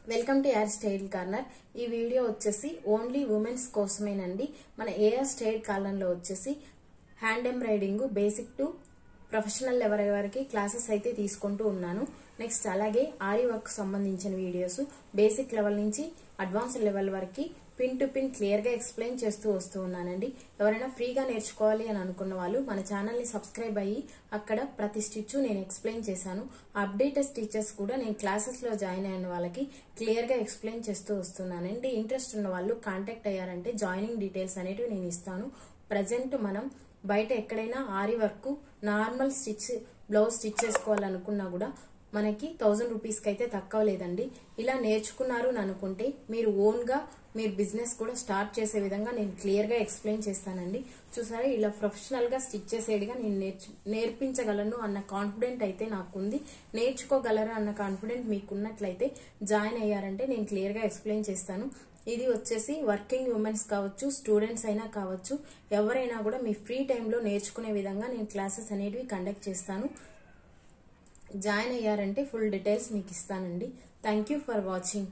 Welcome to hair style corner. ఈ video వచ్చేసి only women's కోసమేనండి. మన హెయిర్ స్టైల్ కార్నర్ లో వచ్చేసి hand embroidering basic to professional level వరకు క్లాసెస్ అయితే తీసుకుంటూ ఉన్నాను. నెక్స్ట్ అలాగే ఆరి వర్క్ సంబంధించిన వీడియోస్ బేసిక్ లెవెల్ నుంచి అడ్వాన్స్ లెవెల్ వరకు పిన్ టు పిన్ క్లియర్ గా ఎక్స్ప్లెయిన్ చేస్తూ వస్తూ ఉన్నానండి. ఎవరైనా ఫ్రీగా నేర్చుకోవాలి అని అనుకున్న వాళ్ళు మన ఛానల్ ని సబ్స్క్రైబ్ అయ్యి అక్కడ ప్రతి స్టిచ్ నేను ఎక్స్ప్లెయిన్ చేశాను. అప్డేటెడ్ స్టిచెస్ కూడా నేను క్లాసెస్ లో జాయిన్ అయిన వాళ్ళకి క్లియర్ గా ఎక్స్ప్లెయిన్ చేస్తూ వస్తున్నానండి. ఇంట్రెస్ట్ ఉన్న వాళ్ళు కాంటాక్ట్ అయ్యారంటే జాయినింగ్ డీటెయిల్స్ అనేటివి నేను ఇస్తాను. ప్రజెంట్ మనం బయట ఎక్కడైనా aari work normal stitch blouse stitch చేసుకోవాలనుకున్నా కూడా మనకి 1000 రూపీస్ కి అయితే తక్కువ లేదండి. ఇలా నేర్చుకున్నారు అని అనుకుంటే మీరు ఓన్ గా మీరు బిజినెస్ కూడా స్టార్ట్ చేసే విధంగా నేను క్లియర్ గా ఎక్స్ప్లెయిన్ చేస్తానండి. చూసారా, ఇలా ప్రొఫెషనల్ గా స్టిచ్ చేసేదిగా నేను నేర్పించగలను అన్న కాన్ఫిడెంట్ అయితే నాకుంది. నేర్చుకోగలరా అన్న కాన్ఫిడెంట్ మీకున్నట్లయితే జాయిన్ అయ్యారంటే నేను క్లియర్ గా ఎక్స్ప్లెయిన్ చేస్తాను. ఇది వచ్చేసి వర్కింగ్ ఉమెన్స్ కావచ్చు, స్టూడెంట్స్ అయినా కావచ్చు, ఎవరైనా కూడా మీ ఫ్రీ టైంలో నేర్చుకునే విధంగా నేను క్లాసెస్ అనేటివి కండక్ట్ చేస్తాను. జాయిన్ అయ్యారంటే ఫుల్ డీటెయిల్స్ మీకు ఇస్తానండి. Thank you for watching.